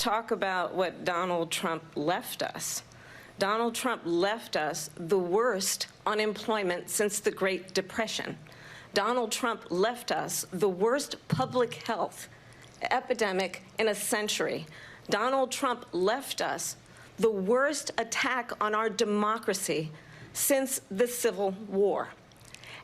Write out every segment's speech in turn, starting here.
Talk about what Donald Trump left us. Donald Trump left us the worst unemployment since the Great Depression. Donald Trump left us the worst public health epidemic in a century. Donald Trump left us the worst attack on our democracy since the Civil War.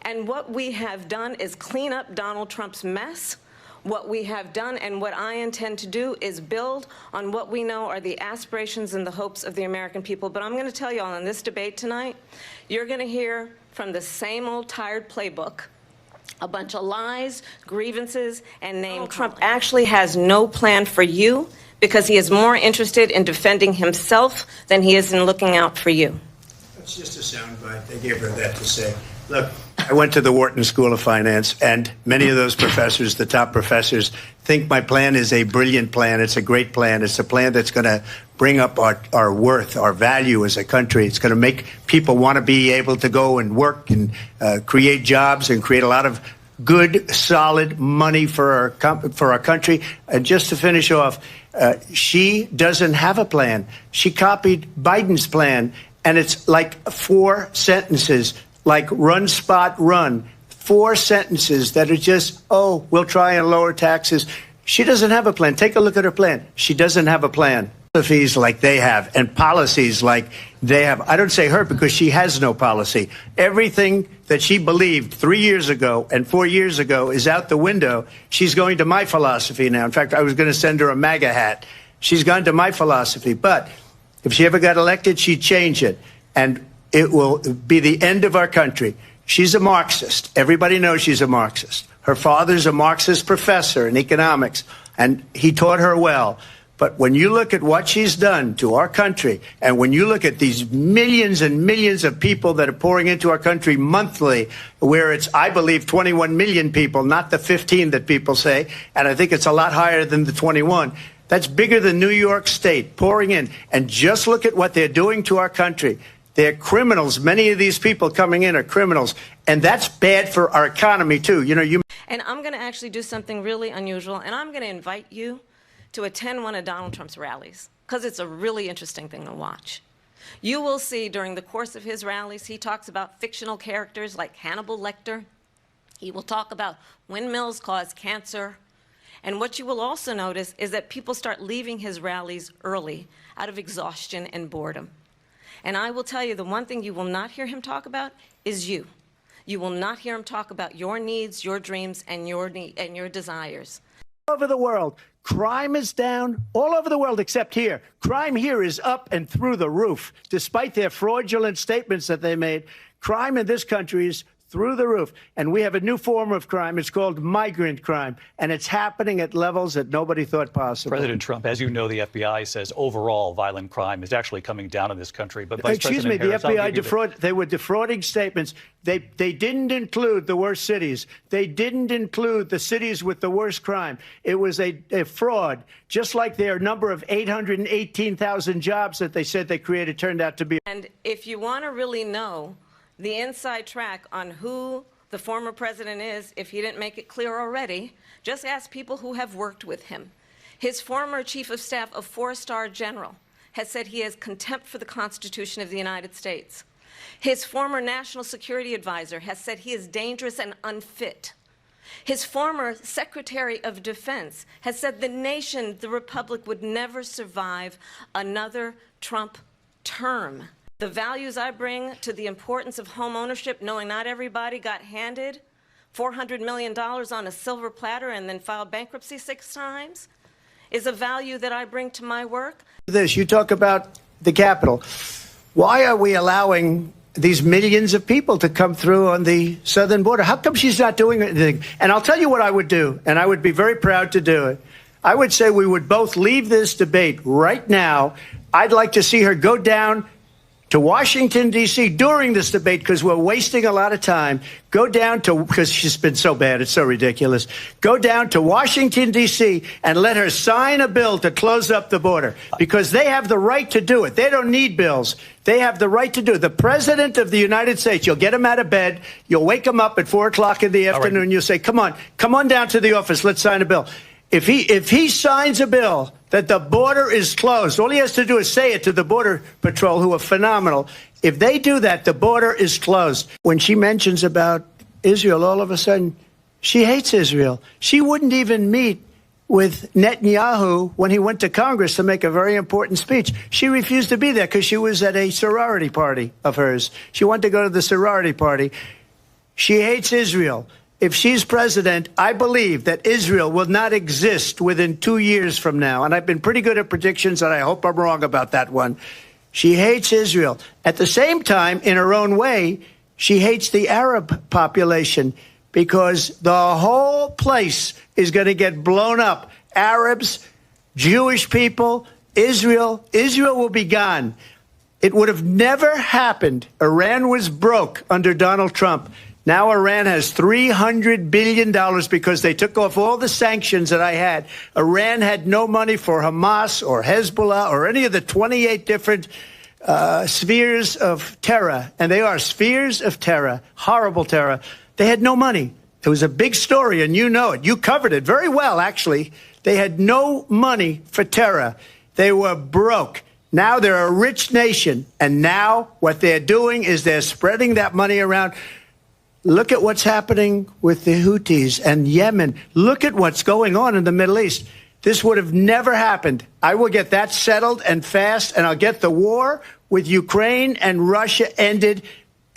And what we have done is clean up Donald Trump's mess. What we have done and what I intend to do is build on what we know are the aspirations and the hopes of the American people. But I'm going to tell you all in this debate tonight, you're going to hear from the same old tired playbook, a bunch of lies, grievances, and name-calling. Trump actually has no plan for you because he is more interested in defending himself than he is in looking out for you. It's just a soundbite. They gave her that to say. Look, I went to the Wharton School of Finance, and many of those professors, the top professors, think my plan is a brilliant plan. It's a great plan. It's a plan that's going to bring up our worth, our value as a country. It's going to make people want to be able to go and work and create jobs and create a lot of good, solid money for our country. And just to finish off, she doesn't have a plan. She copied Biden's plan, and it's like 4 sentences. Like run, spot, run. 4 sentences that are just, oh, we'll try and lower taxes. She doesn't have a plan. Take a look at her plan. She doesn't have a plan. Philosophies like they have and policies like they have. I don't say her because she has no policy. Everything that she believed 3 years ago and 4 years ago is out the window. She's going to my philosophy now. In fact, I was going to send her a MAGA hat. She's gone to my philosophy. But if she ever got elected, she'd change it. And it will be the end of our country. She's a Marxist. Everybody knows she's a Marxist. Her father's a Marxist professor in economics, and he taught her well. But when you look at what she's done to our country, and when you look at these millions and millions of people that are pouring into our country monthly, where it's, I believe, 21 million people, not the 15 that people say, and I think it's a lot higher than the 21. That's bigger than New York State pouring in. And just look at what they're doing to our country. They're criminals. Many of these people coming in are criminals. And that's bad for our economy, too. And I'm going to actually do something really unusual, and I'm going to invite you to attend one of Donald Trump's rallies, because it's a really interesting thing to watch. You will see during the course of his rallies, he talks about fictional characters like Hannibal Lecter. He will talk about windmills cause cancer. And what you will also notice is that people start leaving his rallies early out of exhaustion and boredom. And I will tell you, the one thing you will not hear him talk about is you. You will not hear him talk about your needs, your dreams, and your desires. All over the world, crime is down. All over the world except here. Crime here is up and through the roof. Despite their fraudulent statements that they made, crime in this country is through the roof. And we have a new form of crime. It's called migrant crime. And it's happening at levels that nobody thought possible. President Trump, as you know, the FBI says overall violent crime is actually coming down in this country. But Vice President Harris, the FBI they were defrauding statements. They didn't include the worst cities. They didn't include the cities with the worst crime. It was a fraud, just like their number of 818,000 jobs that they said they created turned out to be. And if you want to really know the inside track on who the former president is, if he didn't make it clear already, just ask people who have worked with him. His former chief of staff, a 4-star general, has said he has contempt for the Constitution of the United States. His former national security advisor has said he is dangerous and unfit. His former Secretary of Defense has said the nation, the republic, would never survive another Trump term. The values I bring to the importance of home ownership, knowing not everybody got handed $400 million on a silver platter and then filed bankruptcy 6 times, is a value that I bring to my work. You talk about the Capitol. Why are we allowing these millions of people to come through on the southern border? How come she's not doing anything? And I'll tell you what I would do, and I would be very proud to do it. I would say we would both leave this debate right now. I'd like to see her go down to Washington, D.C. during this debate, because we're wasting a lot of time. Go down to, because she's been so bad, it's so ridiculous. Go down to Washington, D.C. and let her sign a bill to close up the border, because they have the right to do it. They don't need bills. They have the right to do it. The President of the United States, you'll get him out of bed, you'll wake him up at 4 o'clock in the afternoon, you'll say, come on down to the office, let's sign a bill. If he signs a bill that the border is closed, all he has to do is say it to the Border Patrol, who are phenomenal. If they do that, the border is closed. When she mentions about Israel, all of a sudden, she hates Israel. She wouldn't even meet with Netanyahu when he went to Congress to make a very important speech. She refused to be there because she was at a sorority party of hers. She wanted to go to the sorority party. She hates Israel. If she's president, I believe that Israel will not exist within 2 years from now. And I've been pretty good at predictions, and I hope I'm wrong about that one. She hates Israel. At the same time, in her own way, she hates the Arab population because the whole place is going to get blown up. Arabs, Jewish people, Israel will be gone. It would have never happened. Iran was broke under Donald Trump. Now Iran has $300 billion because they took off all the sanctions that I had. Iran had no money for Hamas or Hezbollah or any of the 28 different spheres of terror. And they are spheres of terror, horrible terror. They had no money. It was a big story, and you know it. You covered it very well, actually. They had no money for terror. They were broke. Now they're a rich nation. And now what they're doing is they're spreading that money around. Look at what's happening with the Houthis and Yemen. Look at what's going on in the Middle East. This would have never happened. I will get that settled and fast, and I'll get the war with Ukraine and Russia ended.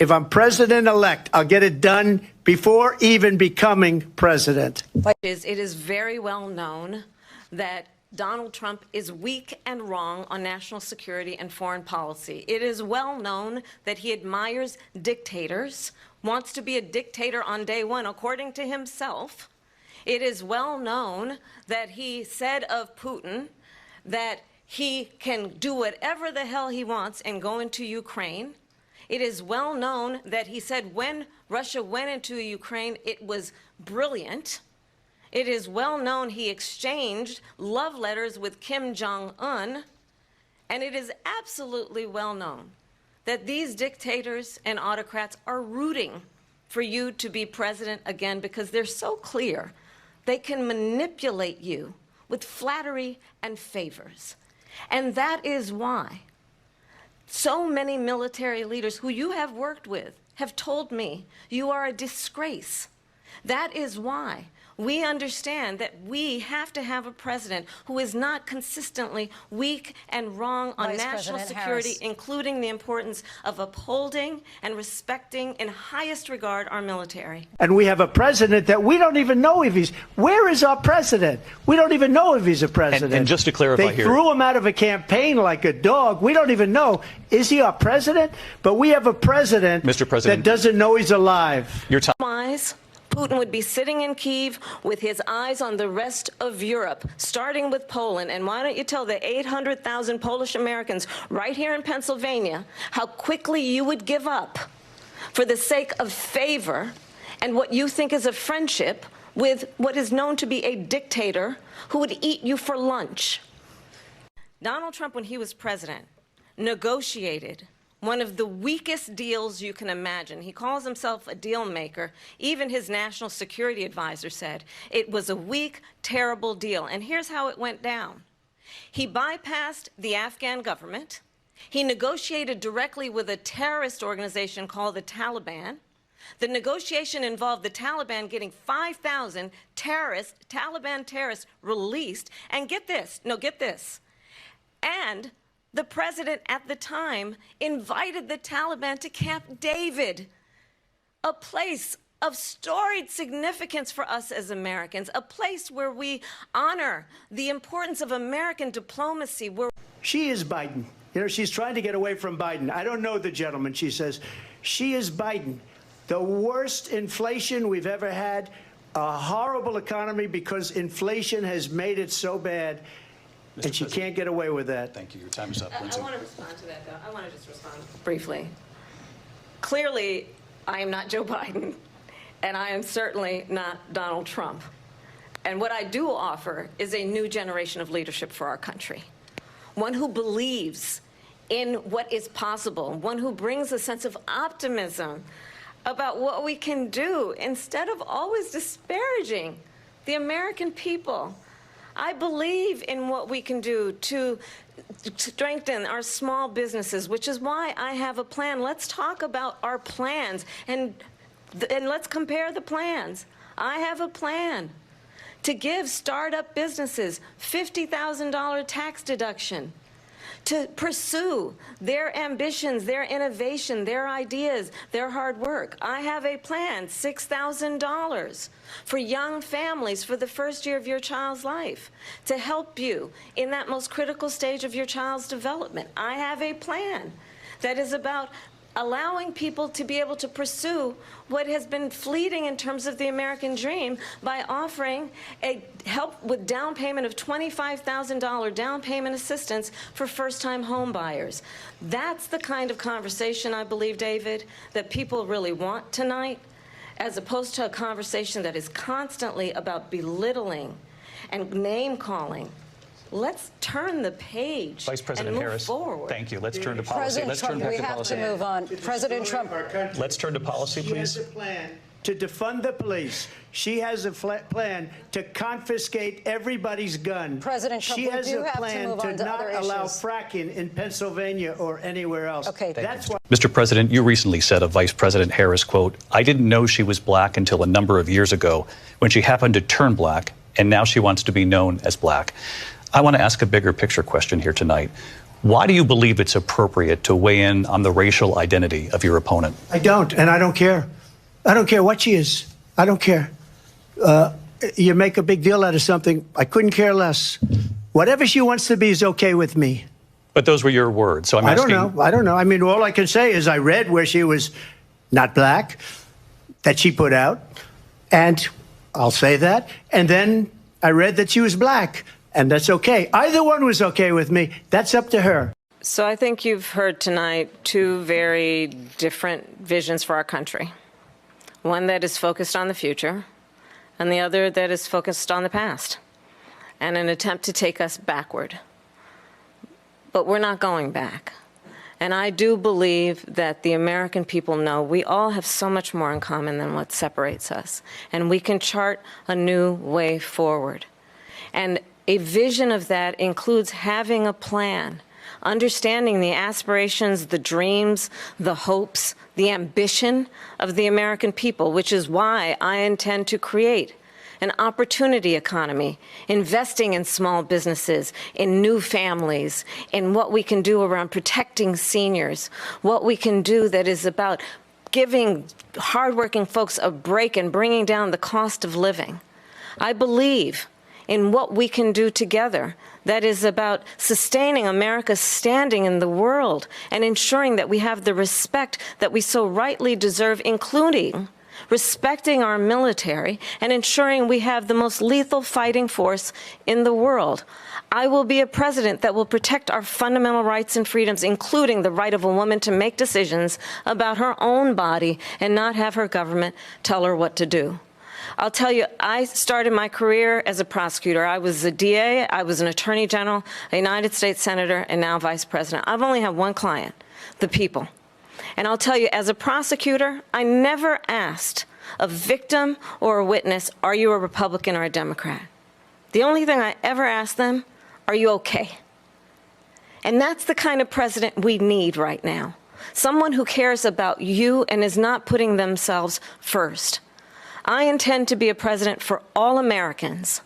If I'm president-elect, I'll get it done before even becoming president. It is very well known that Donald Trump is weak and wrong on national security and foreign policy. It is well known that he admires dictators, wants to be a dictator on day one, according to himself. It is well known that he said of Putin that he can do whatever the hell he wants and go into Ukraine. It is well known that he said when Russia went into Ukraine, it was brilliant. It is well known he exchanged love letters with Kim Jong-un. And it is absolutely well known that these dictators and autocrats are rooting for you to be president again because they're so clear they can manipulate you with flattery and favors. And that is why so many military leaders who you have worked with have told me you are a disgrace. That is why we understand that we have to have a president who is not consistently weak and wrong on national security, including the importance of upholding and respecting in highest regard our military. And we have a president that we don't even know if he's... Where is our president? We don't even know if he's a president. And just to clarify they here... They threw him out of a campaign like a dog. We don't even know. Is he our president? But we have a president, Mr. President, that doesn't know he's alive. Your time. Putin would be sitting in Kyiv with his eyes on the rest of Europe, starting with Poland. And why don't you tell the 800,000 Polish Americans right here in Pennsylvania how quickly you would give up for the sake of favor and what you think is a friendship with what is known to be a dictator who would eat you for lunch. Donald Trump, when he was president, negotiated one of the weakest deals you can imagine. He calls himself a deal maker. Even his national security advisor said it was a weak, terrible deal. And here's how it went down. He bypassed the Afghan government. He negotiated directly with a terrorist organization called the Taliban. The negotiation involved the Taliban getting 5,000 Taliban terrorists released. And get this, and the president at the time invited the Taliban to Camp David, a place of storied significance for us as Americans, a place where we honor the importance of American diplomacy. She is Biden. You know, she's trying to get away from Biden. I don't know the gentleman, she says. She is Biden. The worst inflation we've ever had, a horrible economy because inflation has made it so bad. And she can't get away with that. Thank you. Your time is up. I want to respond to that, though. I want to just respond briefly. Clearly, I am not Joe Biden, and I am certainly not Donald Trump. And what I do offer is a new generation of leadership for our country, one who believes in what is possible, one who brings a sense of optimism about what we can do instead of always disparaging the American people I believe in what we can do to strengthen our small businesses, which is why I have a plan. Let's talk about our plans and let's compare the plans. I have a plan to give startup businesses $50,000 tax deduction, to pursue their ambitions, their innovation, their ideas, their hard work. I have a plan, $6,000 for young families for the first year of your child's life, to help you in that most critical stage of your child's development. I have a plan that is about allowing people to be able to pursue what has been fleeting in terms of the American dream by offering a help with down payment of $25,000 down payment assistance for first-time home buyers. That's the kind of conversation, I believe, David, that people really want tonight, as opposed to a conversation that is constantly about belittling and name-calling. Let's turn the page Vice President and move Harris, forward. Thank you. Let's turn to policy. President Trump, we have to move on. President Trump. Let's turn to policy, She has please. a plan to defund the police. She has a plan to confiscate everybody's gun. President Trump, she we has do a have to plan move on to to not other allow issues. fracking in Pennsylvania or anywhere else. Okay. That's why. Mr. President, you recently said of Vice President Harris, quote, "I didn't know she was black until a number of years ago when she happened to turn black, and now she wants to be known as black." I want to ask a bigger picture question here tonight. Why do you believe it's appropriate to weigh in on the racial identity of your opponent? I don't, and I don't care. I don't care what she is. I don't care. You make a big deal out of something. I couldn't care less. Whatever she wants to be is okay with me. But those were your words, so I'm asking. I don't know. I mean, all I can say is I read where she was not black, that she put out, and I'll say that. And then I read that she was black, and that's okay. Either one was okay with me. That's up to her. So I think you've heard tonight two very different visions for our country. One that is focused on the future, and the other that is focused on the past, and an attempt to take us backward. But we're not going back. And I do believe that the American people know we all have so much more in common than what separates us, and we can chart a new way forward. And a vision of that includes having a plan, understanding the aspirations, the dreams, the hopes, the ambition of the American people, which is why I intend to create an opportunity economy, investing in small businesses, in new families, in what we can do around protecting seniors, what we can do that is about giving hardworking folks a break and bringing down the cost of living. I believe in what we can do together that is about sustaining America's standing in the world and ensuring that we have the respect that we so rightly deserve, including respecting our military and ensuring we have the most lethal fighting force in the world. I will be a president that will protect our fundamental rights and freedoms, including the right of a woman to make decisions about her own body and not have her government tell her what to do. I'll tell you, I started my career as a prosecutor. I was a DA, I was an attorney general, a United States senator, and now vice president. I've only had one client, the people. And I'll tell you, as a prosecutor, I never asked a victim or a witness, are you a Republican or a Democrat? The only thing I ever asked them, are you okay? And that's the kind of president we need right now. Someone who cares about you and is not putting themselves first. I intend to be a president for all Americans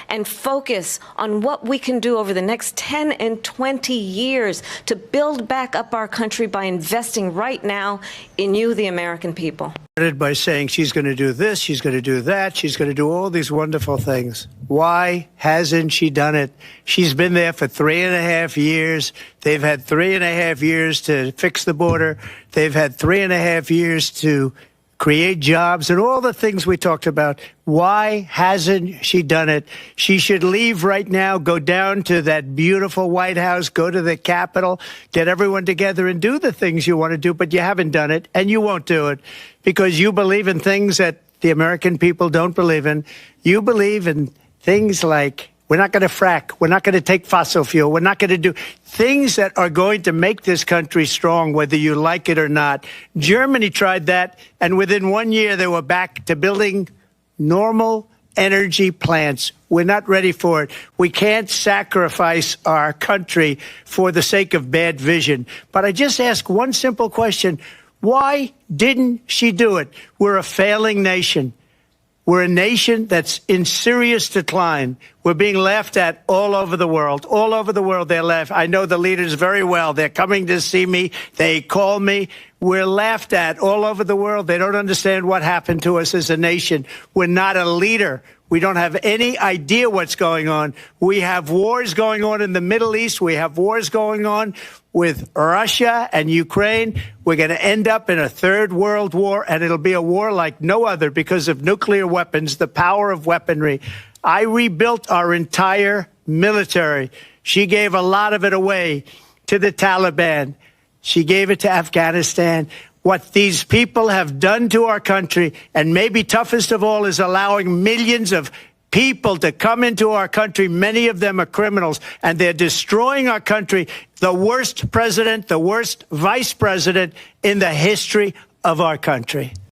and focus on what we can do over the next 10 and 20 years to build back up our country by investing right now in you, the American people. By saying she's going to do this, she's going to do that, she's going to do all these wonderful things. Why hasn't she done it? She's been there for 3.5 years. They've had 3.5 years to fix the border. They've had 3.5 years to create jobs and all the things we talked about. Why hasn't she done it? She should leave right now, go down to that beautiful White House, go to the Capitol, get everyone together and do the things you want to do, but you haven't done it and you won't do it because you believe in things that the American people don't believe in. You believe in things like we're not going to frack. We're not going to take fossil fuel. We're not going to do things that are going to make this country strong, whether you like it or not. Germany tried that, and within 1 year, they were back to building normal energy plants. We're not ready for it. We can't sacrifice our country for the sake of bad vision. But I just ask one simple question. Why didn't she do it? We're a failing nation. We're a nation that's in serious decline. We're being laughed at all over the world. All over the world, they're laughing. I know the leaders very well. They're coming to see me. They call me. We're laughed at all over the world. They don't understand what happened to us as a nation. We're not a leader. We don't have any idea what's going on. We have wars going on in the Middle East. We have wars going on with Russia and Ukraine. We're going to end up in a third world war, and it'll be a war like no other because of nuclear weapons, the power of weaponry. I rebuilt our entire military. She gave a lot of it away to the Taliban. She gave it to Afghanistan. What these people have done to our country, and maybe toughest of all, is allowing millions of people to come into our country. Many of them are criminals, and they're destroying our country. The worst president, the worst vice president in the history of our country.